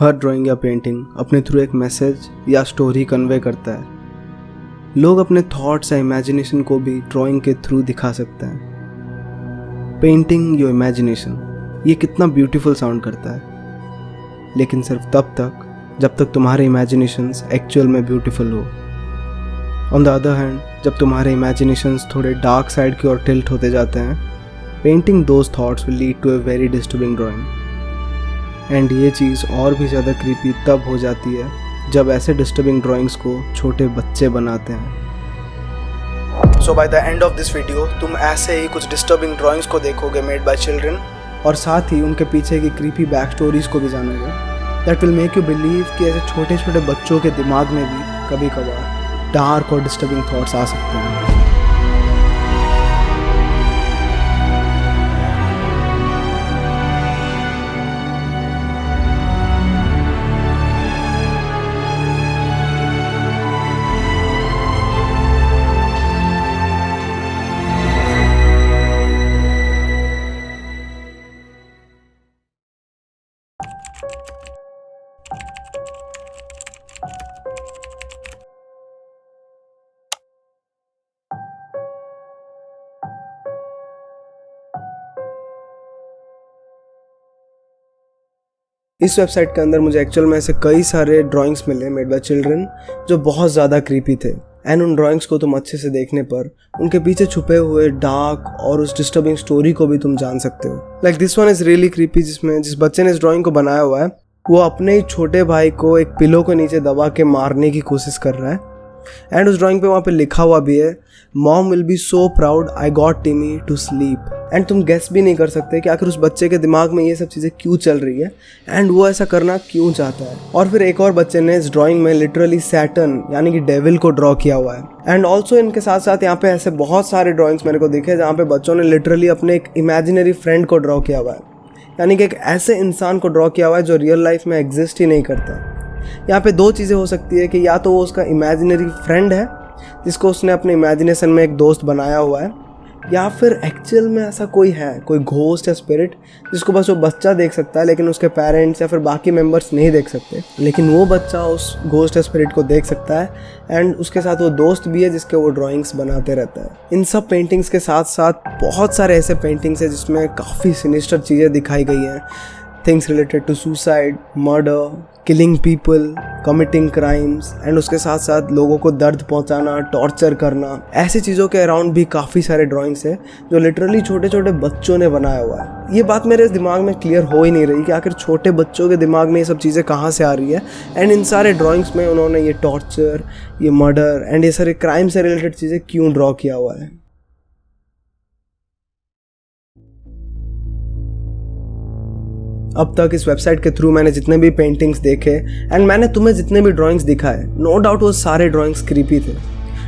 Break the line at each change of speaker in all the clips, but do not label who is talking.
हर drawing या painting अपने through एक मैसेज या स्टोरी कन्वे करता है। लोग अपने थॉट्स या इमेजिनेशन को भी ड्राइंग के थ्रू दिखा सकते हैं। पेंटिंग योर इमेजिनेशन, ये कितना ब्यूटीफुल साउंड करता है, लेकिन सिर्फ तब तक जब तक तुम्हारे इमेजिनेशंस एक्चुअल में ब्यूटीफुल हो। ऑन द अदर हैंड, जब तुम्हारे इमेजिनेशंस थोड़े डार्क साइड की ओर टिल्ट होते जाते हैं, painting those thoughts will lead to a very disturbing drawing. And ये चीज़ और भी ज़्यादा क्रीपी तब हो जाती है जब ऐसे डिस्टर्बिंग ड्राइंग्स को छोटे बच्चे बनाते हैं। So by the end of this video तुम ऐसे ही कुछ डिस्टर्बिंग ड्राइंग्स को देखोगे मेड बाय चिल्ड्रन, और साथ ही उनके पीछे की क्रीपी बैक स्टोरीज को भी जानोगे। That will make you believe कि ऐसे छोटे छोटे बच्चों के दिमाग में भी कभी कभार डार्क और डिस्टर्बिंग थॉट्स आ सकते हैं। इस वेबसाइट के अंदर मुझे एक्चुअल में ऐसे कई सारे ड्राइंग्स मिले मेड बाय चिल्ड्रन जो बहुत ज़्यादा क्रीपी थे। एंड उन ड्राइंग्स को तुम अच्छे से देखने पर उनके पीछे छुपे हुए डार्क और उस डिस्टर्बिंग स्टोरी को भी तुम जान सकते हो। Like this one is really creepy, जिसमें जिस बच्चे ने इस ड्राइंग को बनाया हुआ है वो अपने ही छोटे भाई को एक पिलो के नीचे दबा के मारने की कोशिश कर रहा है। एंड उस ड्राइंग पे वहाँ पे लिखा हुआ भी है, mom will be so proud I got टिमी टू स्लीप। एंड तुम गेस भी नहीं कर सकते कि आखिर उस बच्चे के दिमाग में ये सब चीज़ें क्यों चल रही है एंड वो ऐसा करना क्यों चाहता है। और फिर एक और बच्चे ने इस ड्राइंग में लिटरली सैटर्न यानी कि डेविल को ड्रॉ किया हुआ है। एंड ऑल्सो इनके साथ साथ यहाँ पे ऐसे बहुत सारे ड्राइंग्स मेरे को दिखे जहाँ पे बच्चों ने लिटरली अपने एक इमेजिनरी फ्रेंड को ड्रॉ किया हुआ है, यानी कि एक ऐसे इंसान को ड्रॉ किया हुआ है जो रियल लाइफ में एग्जिस्ट ही नहीं करता। यहाँ पे दो चीज़ें हो सकती है कि या तो वो उसका इमेजिनरी फ्रेंड है जिसको उसने अपने इमेजिनेशन में एक दोस्त बनाया हुआ है, या फिर एक्चुअल में ऐसा कोई है, कोई घोस्ट या स्पिरिट जिसको बस वो बच्चा देख सकता है लेकिन उसके पेरेंट्स या फिर बाकी मेंबर्स नहीं देख सकते, लेकिन वो बच्चा उस घोस्ट या स्पिरिट को देख सकता है। एंड उसके साथ वो दोस्त भी है जिसके वो ड्राइंग्स बनाते रहता है। इन सब पेंटिंग्स के साथ साथ बहुत सारे ऐसे पेंटिंग्स हैं जिसमें काफ़ी सिनिस्टर चीज़ें दिखाई गई हैं। Things related to suicide, murder, killing people, committing crimes, and उसके साथ साथ लोगों को दर्द पहुंचाना, टॉर्चर करना, ऐसी चीज़ों के अराउंड भी काफ़ी सारे ड्राइंग्स हैं जो लिटरली छोटे छोटे बच्चों ने बनाया हुआ है। ये बात मेरे दिमाग में क्लियर हो ही नहीं रही कि आखिर छोटे बच्चों के दिमाग में ये सब चीज़ें कहाँ से आ रही है। एंड इन सारे ड्राइंग्स में उन्होंने ये टॉर्चर, ये मर्डर एंड ये सारे क्राइम से रिलेटेड चीज़ें क्यों ड्रॉ किया हुआ है। अब तक इस वेबसाइट के थ्रू मैंने जितने भी पेंटिंग्स देखे एंड मैंने तुम्हें जितने भी ड्राइंग्स दिखाए, नो डाउट वो सारे ड्राइंग्स क्रीपी थे।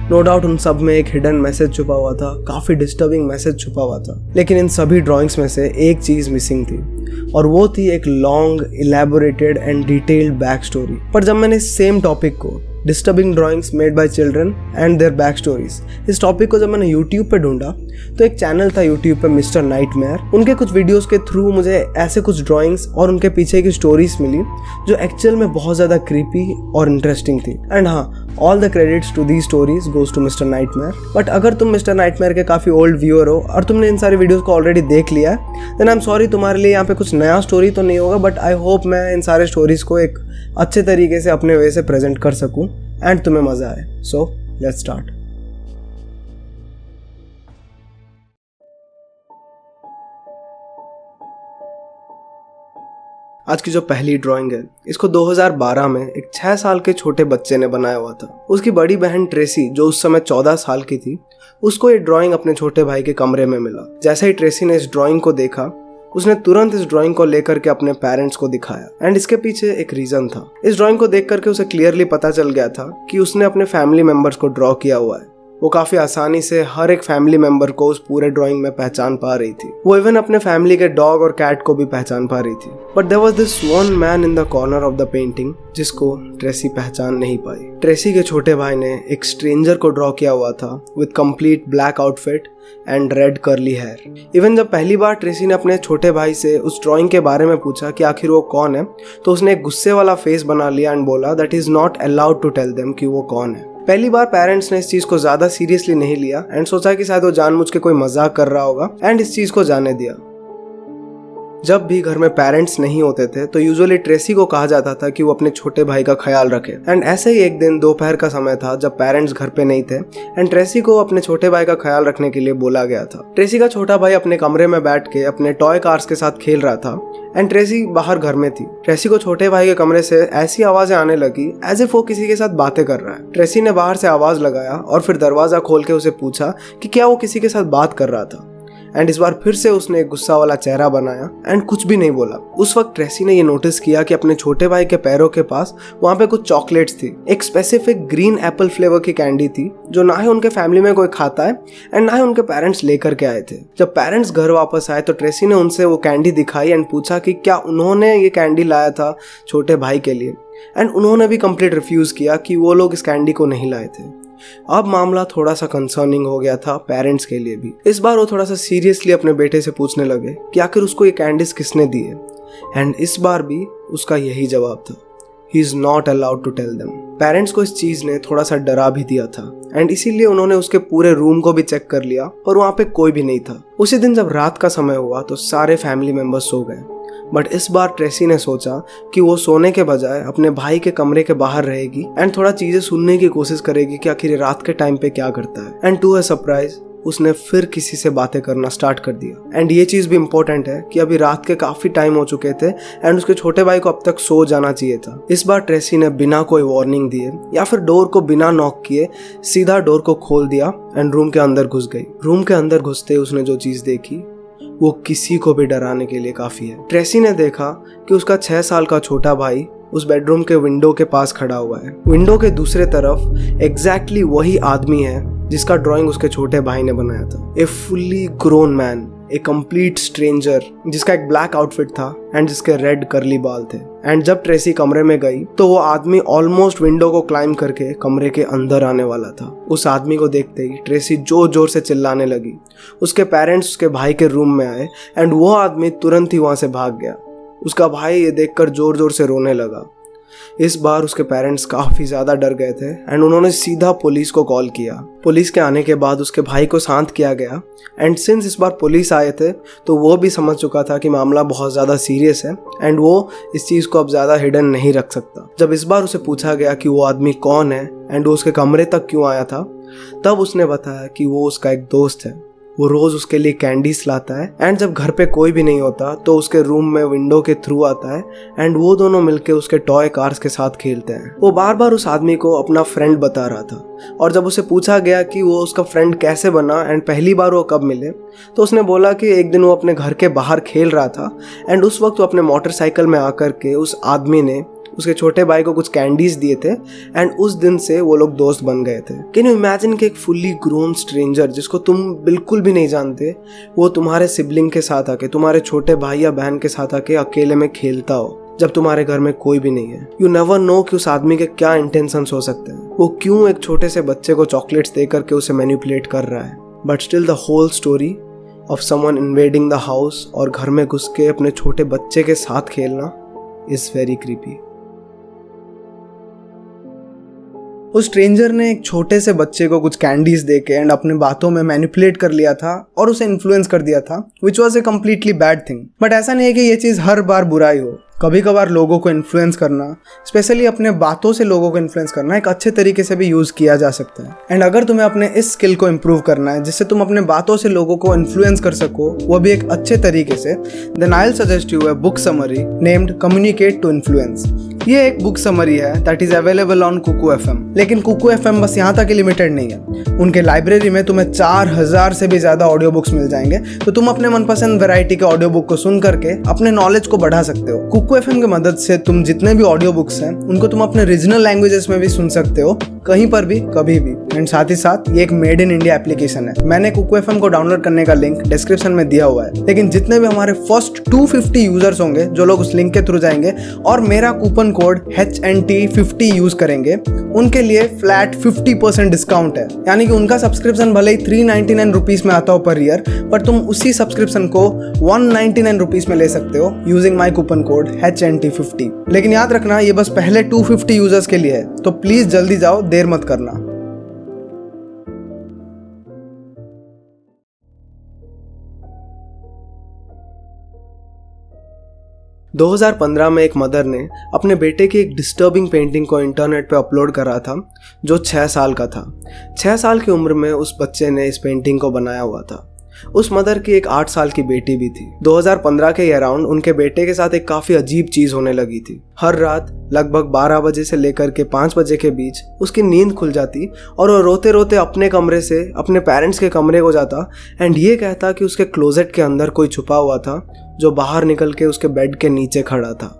नो डाउट उन सब में एक हिडन मैसेज छुपा हुआ था, काफ़ी डिस्टर्बिंग मैसेज छुपा हुआ था। लेकिन इन सभी ड्राइंग्स में से एक चीज़ मिसिंग थी और वो थी एक long, elaborated and detailed back story. पर जब मैंने सेम टॉपिक को, disturbing drawings made by children and their back stories, इस टॉपिक को जब मैंने यूट्यूब पे ढूंढा तो एक चैनल था यूट्यूब पे, मिस्टर नाइटमेयर। उनके कुछ वीडियोस के थ्रू मुझे ऐसे कुछ ड्राइंग्स और उनके पीछे की स्टोरीज मिली जो एक्चुअल में बहुत ज़्यादा क्रीपी और इंटरेस्टिंग थी। एंड हाँ, all the credits to the stories goes to mister nightmare. But अगर तुम मिस्टर नाइटमेयर के काफ़ी ओल्ड व्यूअर हो और तुमने इन सारी वीडियोज़ को ऑलरेडी देख लिया है, देन आई एम सॉरी, तुम्हारे लिए यहाँ पे कुछ नया स्टोरी तो नहीं होगा, बट आई होप मैं इन सारे स्टोरीज़ को एक अच्छे तरीके से अपने वे से प्रेजेंट कर सकूँ एंड तुम्हें मज़ा आए। So let's start. आज की जो पहली ड्राइंग है, इसको 2012 में एक 6 साल के छोटे बच्चे ने बनाया हुआ था। उसकी बड़ी बहन ट्रेसी, जो उस समय 14 साल की थी, उसको ये ड्राइंग अपने छोटे भाई के कमरे में मिला। जैसे ही ट्रेसी ने इस ड्राइंग को देखा, उसने तुरंत इस ड्राइंग को लेकर के अपने पेरेंट्स को दिखाया। एंड इसके पीछे एक रीजन था। इस ड्राइंग को देख करके उसे क्लियरली पता चल गया था कि उसने अपने फैमिली मेंबर्स को ड्रॉ किया हुआ है। वो काफ़ी आसानी से हर एक फैमिली मेंबर को उस पूरे ड्राइंग में पहचान पा रही थी। वो इवन अपने फैमिली के डॉग और कैट को भी पहचान पा रही थी। But there was this one man in the corner of the painting जिसको ट्रेसी पहचान नहीं पाई। ट्रेसी के छोटे भाई ने एक स्ट्रेंजर को ड्रॉ किया हुआ था with complete black outfit and red curly hair. Even जब पहली बार ट्रेसी ने अपने छोटे भाई से उस ड्राइंग के बारे में पूछा कि आखिर वो कौन है, तो उसने एक गुस्से वाला फेस बना लिया एंड बोला that is not allowed to tell them कि वो कौन है। पहली बार पेरेंट्स ने इस चीज को ज्यादा सीरियसली नहीं लिया एंड सोचा कि शायद वो जानबूझ के कोई मजाक कर रहा होगा एंड इस चीज को जाने दिया। जब भी घर में पेरेंट्स नहीं होते थे तो यूजुअली ट्रेसी को कहा जाता था कि वो अपने छोटे भाई का ख्याल रखे। एंड ऐसे ही एक दिन दोपहर का समय था जब पेरेंट्स घर पे नहीं थे एंड ट्रेसी को अपने छोटे भाई का ख्याल रखने के लिए बोला गया था। ट्रेसी का छोटा भाई अपने कमरे में बैठ के अपने टॉय कार्स के साथ खेल रहा था एंड ट्रेसी बाहर घर में थी। ट्रेसी को छोटे भाई के कमरे से ऐसी आवाजें आने लगी एज इफ वो किसी के साथ बातें कर रहा है। ट्रेसी ने बाहर से आवाज लगाया और फिर दरवाजा खोल के उसे पूछा कि क्या वो किसी के साथ बात कर रहा था। एंड इस बार फिर से उसने एक गुस्सा वाला चेहरा बनाया एंड कुछ भी नहीं बोला। उस वक्त ट्रेसी ने ये नोटिस किया कि अपने छोटे भाई के पैरों के पास वहाँ पे कुछ चॉकलेट्स थी। एक स्पेसिफिक ग्रीन एप्पल फ्लेवर की कैंडी थी जो ना ही उनके फैमिली में कोई खाता है एंड ना ही उनके पेरेंट्स लेकर के आए थे। जब पेरेंट्स घर वापस आए तो ट्रेसी ने उनसे वो कैंडी दिखाई एंड पूछा कि क्या उन्होंने ये कैंडी लाया था छोटे भाई के लिए, एंड उन्होंने भी कंप्लीट रिफ्यूज किया कि वो लोग इस कैंडी को नहीं लाए थे। अब मामला थोड़ा सा कंसर्निंग हो गया था पेरेंट्स के लिए भी। इस बार वो थोड़ा सा सीरियसली अपने बेटे से पूछने लगे कि आखिर उसको ये कैंडीज किसने दी है, एंड इस बार भी उसका यही जवाब था, he is not allowed to tell them. Parents को इस चीज ने थोड़ा सा डरा भी दिया था एंड इसीलिए उन्होंने उसके पूरे रूम को भी चेक कर लिया पर वहाँ पे कोई भी नहीं था। उसी दिन जब रात का समय हुआ तो सारे फैमिली मेंबर्स सो गए। बट इस बार ट्रेसी ने सोचा कि वो सोने के बजाय अपने भाई के कमरे के बाहर रहेगी एंड थोड़ा चीजें सुनने की कोशिश करेगी कि आखिर रात के टाइम पे क्या करता है। एंड टू अ सरप्राइज उसने फिर किसी से बातें करना स्टार्ट कर दिया। एंड ये चीज भी इम्पोर्टेंट है कि अभी रात के काफी टाइम हो चुके थे एंड उसके छोटे भाई को अब तक सो जाना चाहिए था। इस बार ट्रेसी ने बिना कोई वार्निंग दिए या फिर डोर को बिना नॉक किए सीधा डोर को खोल दिया एंड रूम के अंदर घुस गई। रूम के अंदर घुसते उसने जो चीज देखी वो किसी को भी डराने के लिए काफी है। ट्रेसी ने देखा कि उसका 6 साल का छोटा भाई उस बेडरूम के विंडो के पास खड़ा हुआ है। विंडो के दूसरे तरफ एग्जैक्टली वही आदमी है जिसका ड्राइंग उसके छोटे भाई ने बनाया था। ए फुल्ली ग्रोन मैन, ए कंप्लीट स्ट्रेंजर जिसका एक ब्लैक आउटफिट था एंड जिसके रेड कर्ली बाल थे। एंड जब ट्रेसी कमरे में गई तो वो आदमी ऑलमोस्ट विंडो को क्लाइम करके कमरे के अंदर आने वाला था। उस आदमी को देखते ही ट्रेसी जोर जोर से चिल्लाने लगी। उसके पेरेंट्स उसके भाई के रूम में आए एंड वो आदमी तुरंत ही वहां से भाग गया। उसका भाई ये देखकर जोर जोर से रोने लगा। इस बार उसके पेरेंट्स काफी ज्यादा डर गए थे एंड उन्होंने सीधा पुलिस को कॉल किया। पुलिस के आने के बाद उसके भाई को शांत किया गया एंड सिंस इस बार पुलिस आए थे तो वो भी समझ चुका था कि मामला बहुत ज्यादा सीरियस है एंड वो इस चीज को अब ज्यादा हिडन नहीं रख सकता। जब इस बार उसे पूछा गया कि वो आदमी कौन है एंड वो उसके कमरे तक क्यों आया था, तब उसने बताया कि वो उसका एक दोस्त है। वो रोज उसके लिए कैंडीज लाता है एंड जब घर पे कोई भी नहीं होता तो उसके रूम में विंडो के थ्रू आता है एंड वो दोनों मिलके उसके टॉय कार्स के साथ खेलते हैं। वो बार बार उस आदमी को अपना फ्रेंड बता रहा था और जब उसे पूछा गया कि वो उसका फ्रेंड कैसे बना एंड पहली बार वो कब मिले, तो उसने बोला कि एक दिन वो अपने घर के बाहर खेल रहा था एंड उस वक्त वो अपने मोटरसाइकिल में आकर के उस आदमी ने उसके छोटे भाई को कुछ कैंडीज दिए थे एंड उस दिन से वो लोग दोस्त बन गए थे। कैन यू इमेजिन कि एक फुल्ली ग्रोन स्ट्रेंजर जिसको तुम बिल्कुल भी नहीं जानते वो तुम्हारे सिबलिंग के साथ आके, तुम्हारे छोटे भाई या बहन के साथ आके अकेले में खेलता हो जब तुम्हारे घर में कोई भी नहीं है। यू नेवर नो कि उस आदमी के क्या इंटेंशंस हो सकते हैं। वो क्यों एक छोटे से बच्चे को चॉकलेट्स दे करके उसे मैनिपुलेट कर रहा है। But still the whole story of someone invading the house और घर में घुस के अपने छोटे बच्चे के साथ खेलना इज वेरी क्रीपी। उस स्ट्रेंजर ने एक छोटे से बच्चे को कुछ कैंडीज देके एंड अपने बातों में मैनिपुलेट कर लिया था और उसे इन्फ्लुएंस कर दिया था, which was a completely bad thing. But ऐसा नहीं है कि ये चीज़ हर बार बुराई हो। कभी कभार लोगों को इन्फ्लुएंस करना, स्पेशली अपने बातों से लोगों को इन्फ्लुएंस करना, एक अच्छे तरीके से भी यूज़ किया जा सकता है। एंड अगर तुम्हें अपने इस स्किल को इम्प्रूव करना है जिससे तुम अपने बातों से लोगों को इन्फ्लुएंस कर सको, वो भी एक अच्छे तरीके से, then I will suggest you a book summary named communicate to influence.
ये एक बुक समरी है that is available on Kuku FM। लेकिन कुकू FM बस यहाँ तक लिमिटेड नहीं है। उनके लाइब्रेरी में तुम्हें 4000 से भी ज़्यादा ऑडियो बुक्स मिल जाएंगे, तो तुम अपने मनपसंद वैरायटी के ऑडियो बुक को सुन करके अपने नॉलेज को बढ़ा सकते हो। कुकू FM की मदद से तुम जितने भी ऑडियो बुक्स हैं उनको तुम अपने रीजनल लैंग्वेजेस में भी सुन सकते हो, कहीं पर भी कभी भी। एंड साथ ही साथ ये एक मेड इन इंडिया एप्लीकेशन है। मैंने कुकू FM को डाउनलोड करने का लिंक डिस्क्रिप्शन में दिया हुआ है। लेकिन जितने भी हमारे फर्स्ट 250 यूजर्स होंगे जो लोग उस लिंक के थ्रू जाएंगे और मेरा कूपन कोड HNT50 यूज करेंगे, उनके लिए फ्लैट 50% डिस्काउंट है। यानी कि उनका सब्सक्रिप्शन भले ही 399 रुपीज में आता हो पर ईयर, पर तुम उसी सब्सक्रिप्शन को 199 रुपीज में ले सकते हो using my coupon code HNT50। लेकिन याद रखना ये बस पहले 250 यूजर्स के लिए है, तो प्लीज जल्दी जाओ, देर मत करना।
2015 में एक मदर ने अपने बेटे की एक डिस्टर्बिंग पेंटिंग को इंटरनेट पे अपलोड करा था जो 6 साल का था। 6 साल की उम्र में उस बच्चे ने इस पेंटिंग को बनाया हुआ था। उस मदर की एक 8 साल की बेटी भी थी। 2015 के अराउंड उनके बेटे के साथ एक काफ़ी अजीब चीज़ होने लगी थी। हर रात लगभग 12 बजे से लेकर के 5 बजे के बीच उसकी नींद खुल जाती और वो रोते रोते अपने कमरे से अपने पेरेंट्स के कमरे को जाता एंड ये कहता कि उसके क्लोजेट के अंदर कोई छुपा हुआ था जो बाहर निकल के उसके बेड के नीचे खड़ा था।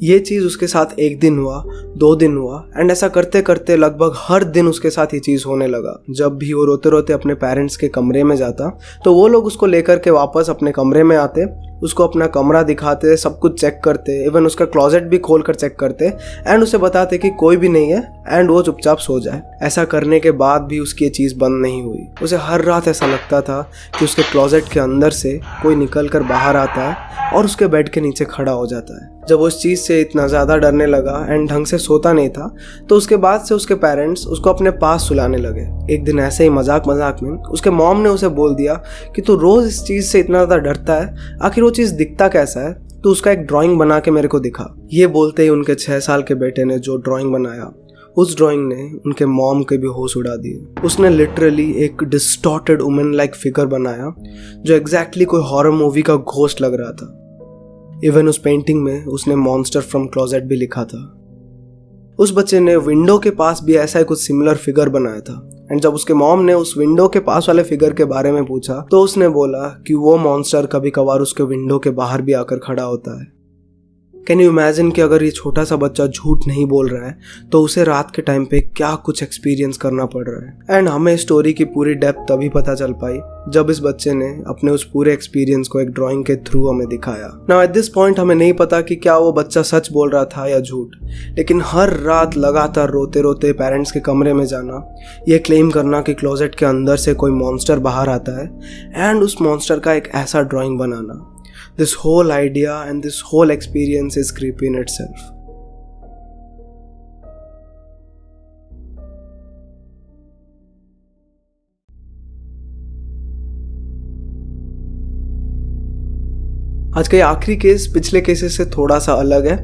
ये चीज़ उसके साथ 1 दिन हुआ, 2 दिन हुआ एंड ऐसा करते करते लगभग हर दिन उसके साथ ये चीज़ होने लगा। जब भी वो रोते रोते अपने पेरेंट्स के कमरे में जाता तो वो लोग उसको लेकर के वापस अपने कमरे में आते, उसको अपना कमरा दिखाते, सब कुछ चेक करते, इवन उसका क्लोजेट भी खोल कर चेक करते एंड उसे बताते कि कोई भी नहीं है एंड वो चुपचाप सो जाए। ऐसा करने के बाद भी उसकी ये चीज़ बंद नहीं हुई। उसे हर रात ऐसा लगता था कि उसके क्लोजेट के अंदर से कोई निकल कर बाहर आता है और उसके बेड के नीचे खड़ा हो जाता है। जब उस चीज़ से इतना ज़्यादा डरने लगा एंड ढंग से सोता नहीं था तो उसके बाद से उसके पेरेंट्स उसको अपने पास सुलाने लगे। एक दिन ऐसे ही मजाक मजाक में उसके मॉम ने उसे बोल दिया कि तू रोज़ इस चीज़ से इतना ज़्यादा डरता है, आखिर वो चीज़ दिखता कैसा है, तो उसका एक ड्राइंग बना के मेरे को दिखा। ये बोलते ही उनके 6 साल के बेटे ने जो ड्राइंग बनाया, उस ड्राइंग ने उनके मॉम के भी होश उड़ा दिए। उसने लिटरली एक डिस्टॉर्टेड वुमेन लाइक फिगर बनाया जो एग्जैक्टली कोई हॉरर मूवी का घोस्ट लग रहा था। इवन उस पेंटिंग में उसने मॉन्स्टर फ्रॉम क्लोजेट भी लिखा था। उस बच्चे ने विंडो के पास भी ऐसा ही कुछ सिमिलर फिगर बनाया था एंड जब उसके मॉम ने उस विंडो के पास वाले फिगर के बारे में पूछा तो उसने बोला कि वो मॉन्स्टर कभी कभार उसके विंडो के बाहर भी आकर खड़ा होता है। कैन यू इमेजिन कि अगर ये छोटा सा बच्चा झूठ नहीं बोल रहा है तो उसे रात के टाइम पे क्या कुछ एक्सपीरियंस करना पड़ रहा है। एंड हमें स्टोरी की पूरी डेप्थ तभी पता चल पाई जब इस बच्चे ने अपने उस पूरे एक्सपीरियंस को एक ड्राइंग के थ्रू हमें दिखाया। नाउ एट दिस पॉइंट हमें नहीं पता कि क्या वो बच्चा सच बोल रहा था या झूठ, लेकिन हर रात लगातार रोते रोते पेरेंट्स के कमरे में जाना, ये क्लेम करना कि क्लोजेट के अंदर से कोई मॉन्स्टर बाहर आता है एंड उस मॉन्स्टर का एक ऐसा drawing banana, this whole idea and this whole experience is creepy in itself. आज का ये आखिरी केस पिछले केसेस से थोड़ा सा अलग है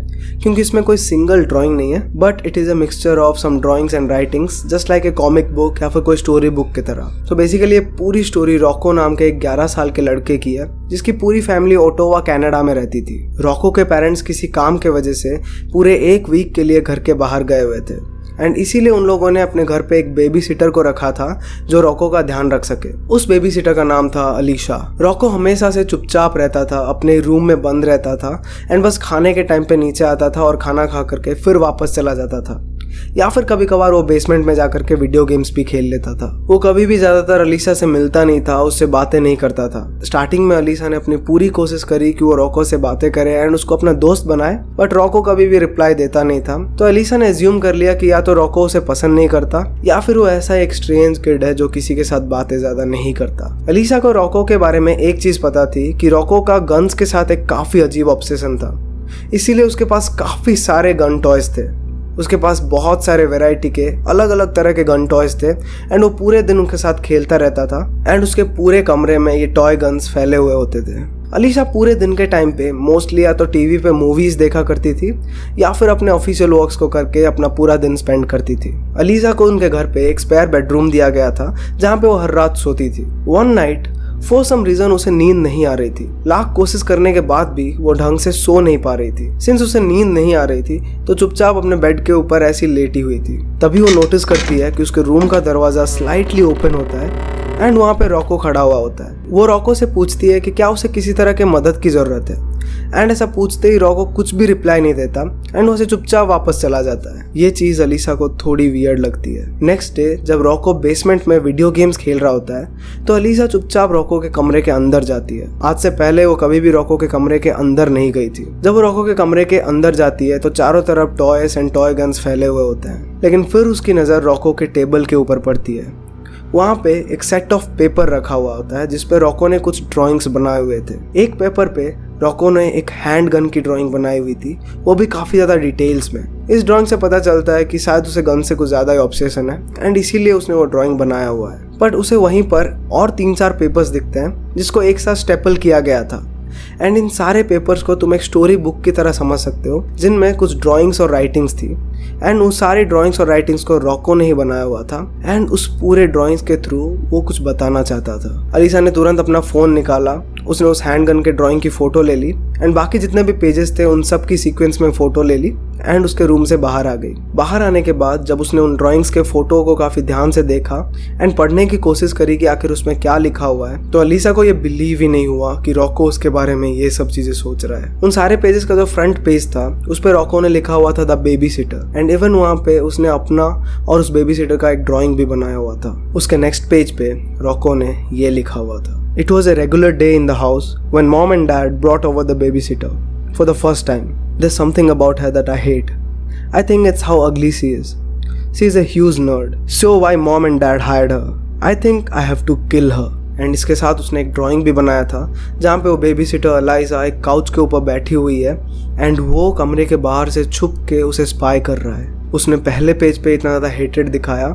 क्योंकि इसमें कोई सिंगल ड्राइंग नहीं है, but it is a mixture of some drawings and writings just like a comic book या फिर कोई स्टोरी बुक की तरह। तो बेसिकली ये पूरी स्टोरी रॉको नाम के एक 11 साल के लड़के की है जिसकी पूरी फैमिली ओटावा कनाडा में रहती थी। रॉको के पेरेंट्स किसी काम के वजह से पूरे 1 वीक के लिए घर के बाहर गए हुए थे एंड इसीलिए उन लोगों ने अपने घर पे एक बेबी सिटर को रखा था जो रॉको का ध्यान रख सके। उस बेबी सिटर का नाम था अलीशा। रॉको हमेशा से चुपचाप रहता था, अपने रूम में बंद रहता था एंड बस खाने के टाइम पे नीचे आता था और खाना खा करके फिर वापस चला जाता था, या फिर कभी कभार वो बेसमेंट में जाकर के वीडियो गेम्स भी खेल लेता था। वो कभी भी ज्यादातर अलीशा से मिलता नहीं था, उससे बातें नहीं करता था। स्टार्टिंग में अलीशा ने अपनी पूरी कोशिश करी कि वो रॉको से बातें करे एंड उसको अपना दोस्त बनाए, बट रॉको कभी भी रिप्लाई देता नहीं था। तो अलीशा ने एज्यूम कर लिया कि या तो रॉको उसे पसंद नहीं करता या फिर वो ऐसा एक स्ट्रेंज किड है जो किसी के साथ बातें ज्यादा नहीं करता। अलीशा को रॉको के बारे में एक चीज पता थी कि रॉको का गन्स के साथ एक काफी अजीब ऑब्सेशन था, इसीलिए उसके पास काफी सारे गन टॉयज थे। उसके पास बहुत सारे वैरायटी के अलग अलग तरह के गन टॉयज थे एंड वो पूरे दिन उनके साथ खेलता रहता था एंड उसके पूरे कमरे में ये टॉय गन्स फैले हुए होते थे। अलीशा पूरे दिन के टाइम पे मोस्टली या तो टीवी पे मूवीज देखा करती थी या फिर अपने ऑफिशियल वर्क्स को करके अपना पूरा दिन स्पेंड करती थी। अलीशा को उनके घर पे एक स्पेयर बेडरूम दिया गया था जहाँ पे वो हर रात सोती थी। One night for some reason उसे नींद नहीं आ रही थी। लाख कोशिश करने के बाद भी वो ढंग से सो नहीं पा रही थी। सिंस उसे नींद नहीं आ रही थी तो चुपचाप अपने बेड के ऊपर ऐसी लेटी हुई थी। तभी वो नोटिस करती है कि उसके रूम का दरवाजा स्लाइटली ओपन होता है एंड वहाँ पे रॉको खड़ा हुआ होता है। वो रॉको से पूछती है कि क्या उसे किसी तरह के मदद की ज़रूरत है एंड ऐसा पूछते ही रॉको कुछ भी रिप्लाई नहीं देता एंड उसे चुपचाप वापस चला जाता है। ये चीज़ अलीशा को थोड़ी वियर्ड लगती है। नेक्स्ट डे जब रॉको बेसमेंट में वीडियो गेम्स खेल रहा होता है तो अलीशा चुपचाप रॉको के कमरे के अंदर जाती है। आज से पहले वो कभी भी रॉको के कमरे के अंदर नहीं गई थी। जब वो रॉको के कमरे के अंदर जाती है तो चारों तरफ टॉयज एंड टॉय गन्स फैले हुए होते हैं, लेकिन फिर उसकी नज़र रॉको के टेबल के ऊपर पड़ती है। वहाँ पे एक सेट ऑफ पेपर रखा हुआ होता है जिसपे रॉको ने कुछ ड्राइंग्स बनाए हुए थे। एक पेपर पे रॉको ने एक हैंड गन की ड्राइंग बनाई हुई थी, वो भी काफ़ी ज़्यादा डिटेल्स में। इस ड्राइंग से पता चलता है कि शायद उसे गन से कुछ ज़्यादा ही ऑब्सेशन है एंड इसीलिए उसने वो ड्राइंग बनाया हुआ है। बट उसे वहीं पर और 3-4 पेपर्स दिखते हैं जिसको एक साथ स्टेपल किया गया था एंड इन सारे पेपर्स को तुम एक स्टोरी बुक की तरह समझ सकते हो जिनमें कुछ ड्राइंग्स और राइटिंग्स थी एंड उस सारी ड्राइंग्स और राइटिंग्स को रॉको ने ही बनाया हुआ था एंड उस पूरे ड्राइंग्स के थ्रू वो कुछ बताना चाहता था। अलीशा ने तुरंत अपना फ़ोन निकाला, उसने उस हैंडगन के ड्राइंग की फ़ोटो ले ली एंड बाकी जितने भी पेजेस थे उन सब की सीक्वेंस में फ़ोटो ले ली एंड उसके रूम से बाहर आ गई। बाहर आने के बाद जब उसने उन ड्राइंग्स के फ़ोटो को काफ़ी ध्यान से देखा एंड पढ़ने की कोशिश करी कि आखिर उसमें क्या लिखा हुआ है तो अलीशा को ये बिलीव ही नहीं हुआ कि रॉको उसके बारे में ये सब चीज़ें सोच रहा है। उन सारे पेजेस का जो फ्रंट पेज था उस पर रॉको ने लिखा हुआ था the baby sitter and even वहाँ पे उसने अपना और उस बेबी सिटर का एक ड्राइंग भी बनाया हुआ था। उसके नेक्स्ट पेज पे रॉको ने ये लिखा हुआ था, It was a regular day in the house when mom and dad brought over the babysitter for the first time. There's something about her that I hate. I think it's how ugly she is. She's a huge nerd. So why mom and dad hired her? I think I have to kill her. And इसके साथ उसने एक drawing भी बनाया था जहाँ पे वो बेबी सिटर अलाइजा एक काउच के ऊपर बैठी हुई है एंड वो कमरे के बाहर से छुप के उसे स्पाई कर रहा है। उसने पहले पेज पे इतना ज़्यादा हेटेड दिखाया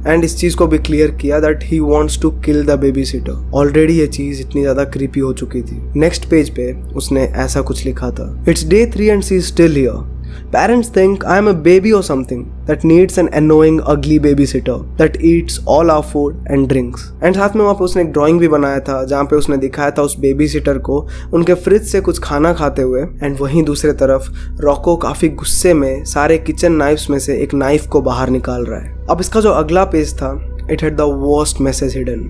एंड इस चीज़ को भी क्लियर किया that he wants to kill the babysitter. Already ये चीज़ इतनी ज़्यादा क्रीपी हो चुकी थी। नेक्स्ट पेज पे उसने ऐसा कुछ लिखा था, it's day 3 and she is still here. Parents think I am a baby or something that needs an annoying ugly babysitter that eats all our food and drinks. And साथ में वहाँ पे उसने एक ड्राइंग भी बनाया था जहाँ पे उसने दिखाया था उस बेबी सिटर को उनके फ्रिज से कुछ खाना खाते हुए एंड वहीं दूसरे तरफ रॉको काफ़ी गुस्से में सारे किचन नाइफ्स में से एक नाइफ को बाहर निकाल रहा है। अब इसका जो अगला पेज था it had the worst message hidden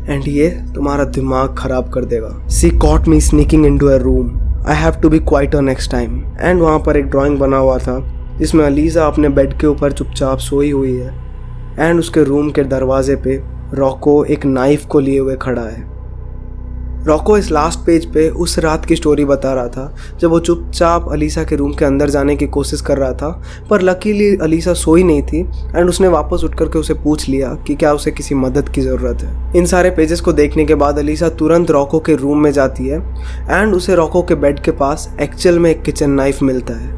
and ये तुम्हारा दिमाग खराब कर देगा। She caught me sneaking into a room, I have to be quieter next time. And वहाँ पर एक ड्राइंग बना हुआ था जिसमें अलीजा अपने बेड के ऊपर चुपचाप सोई हुई है एंड उसके रूम के दरवाजे पे रॉको एक नाइफ को लिए हुए खड़ा है। रॉको इस लास्ट पेज पे उस रात की स्टोरी बता रहा था जब वो चुपचाप अलीसा के रूम के अंदर जाने की कोशिश कर रहा था, पर लकीली अलीसा सोई नहीं थी एंड उसने वापस उठ करके उसे पूछ लिया कि क्या उसे किसी मदद की ज़रूरत है। इन सारे पेजेस को देखने के बाद अलीसा तुरंत रॉको के रूम में जाती है एंड उसे रॉको के बेड के पास एक्चुअल में एक किचन नाइफ मिलता है।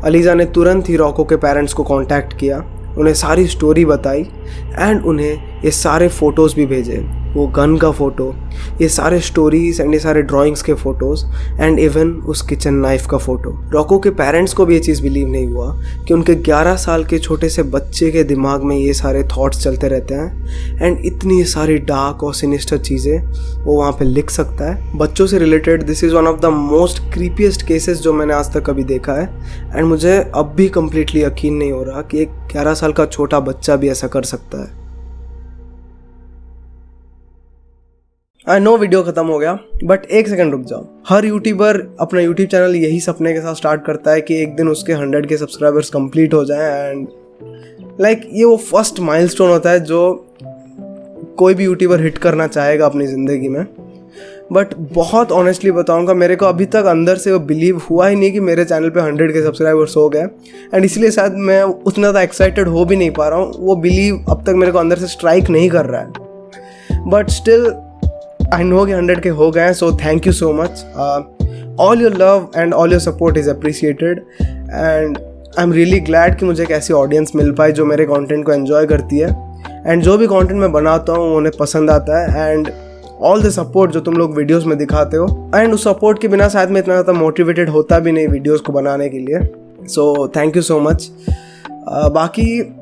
अलीजा ने तुरंत ही रॉको के पेरेंट्स को कांटेक्ट किया, उन्हें सारी स्टोरी बताई एंड उन्हें ये सारे फ़ोटोज़ भी भेजे, वो गन का फ़ोटो, ये सारे स्टोरीज एंड ये सारे ड्राइंग्स के फ़ोटोज़ एंड इवन उस किचन नाइफ का फ़ोटो। रॉको के पेरेंट्स को भी ये चीज़ बिलीव नहीं हुआ कि उनके 11 साल के छोटे से बच्चे के दिमाग में ये सारे थॉट्स चलते रहते हैं एंड इतनी सारी डार्क और सिनिस्टर चीज़ें वो वहाँ पे लिख सकता है। बच्चों से related this is one of the most creepiest cases जो मैंने आज तक कभी देखा है एंड मुझे अब भी कम्प्लीटली यकीन नहीं हो रहा कि एक 11 साल का छोटा बच्चा भी ऐसा कर सकता है। आई नो वीडियो खत्म हो गया बट एक सेकंड रुक जाओ। हर यूट्यूबर अपना यूट्यूब चैनल यही सपने के साथ स्टार्ट करता है कि एक दिन उसके 100 के सब्सक्राइबर्स कंप्लीट हो जाएं एंड ये वो फर्स्ट माइलस्टोन होता है जो कोई भी यूट्यूबर हिट करना चाहेगा अपनी ज़िंदगी में। बट बहुत ऑनेस्टली बताऊंगा, मेरे को अभी तक अंदर से वो बिलीव हुआ ही नहीं कि मेरे चैनल पे 100 के सब्सक्राइबर्स हो गए एंड इसलिए शायद मैं उतना ज़्यादा एक्साइटेड हो भी नहीं पा रहा हूँ। वो बिलीव अब तक मेरे को अंदर से स्ट्राइक नहीं कर रहा है बट स्टिल आई नो कि 100 के हो गए, so thank you so much. All your love and all your support is appreciated and I am really glad कि मुझे एक ऐसी ऑडियंस मिल पाई जो मेरे कंटेंट को एंजॉय करती है एंड जो भी कंटेंट मैं बनाता हूँ उन्हें पसंद आता है एंड ऑल द सपोर्ट जो तुम लोग वीडियोस में दिखाते हो, एंड उस सपोर्ट के बिना शायद मैं इतना ज़्यादा मोटिवेटेड होता भी नहीं वीडियोस को बनाने के लिए। So thank you so much. बाकी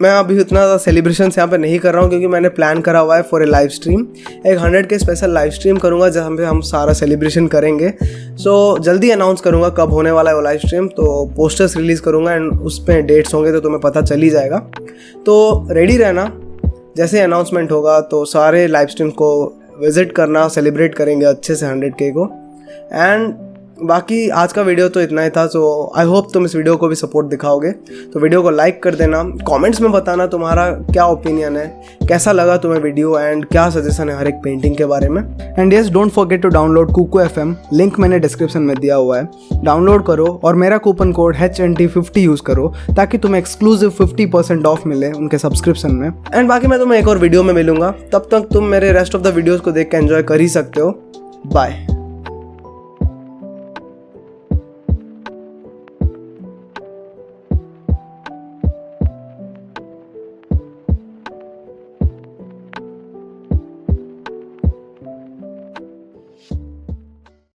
मैं अभी इतना ज़्यादा सेलिब्रेशंस यहाँ पे नहीं कर रहा हूँ क्योंकि मैंने प्लान करा हुआ है फॉर ए लाइव स्ट्रीम। एक 100K स्पेशल लाइव स्ट्रीम करूँगा जहाँ पे हम सारा सेलिब्रेशन करेंगे। सो जल्दी अनाउंस करूँगा कब होने वाला है वो लाइव स्ट्रीम, तो पोस्टर्स रिलीज़ करूँगा एंड उस पर डेट्स होंगे तो तुम्हें पता चल ही जाएगा। तो रेडी रहना, जैसे अनाउंसमेंट होगा तो सारे लाइव स्ट्रीम को विज़िट करना, सेलिब्रेट करेंगे अच्छे से 100K को। एंड बाकी आज का वीडियो तो इतना ही था। सो आई होप तुम इस वीडियो को भी सपोर्ट दिखाओगे। तो वीडियो को लाइक कर देना, कमेंट्स में बताना तुम्हारा क्या ओपिनियन है, कैसा लगा तुम्हें वीडियो एंड क्या सजेशन है हर एक पेंटिंग के बारे में।
And yes, don't forget to download Kuku FM, link मैंने डिस्क्रिप्शन में दिया हुआ है। डाउनलोड करो और मेरा कूपन कोड HNT50 यूज़ करो ताकि तुम्हें एक्सक्लूसिव 50% ऑफ मिले उनके सब्सक्रिप्शन में।
एंड बाकी मैं तुम्हें एक और वीडियो में मिलूंगा, तब तक तुम मेरे रेस्ट ऑफ द वीडियोज़ को देख के एंजॉय कर ही सकते हो। बाय।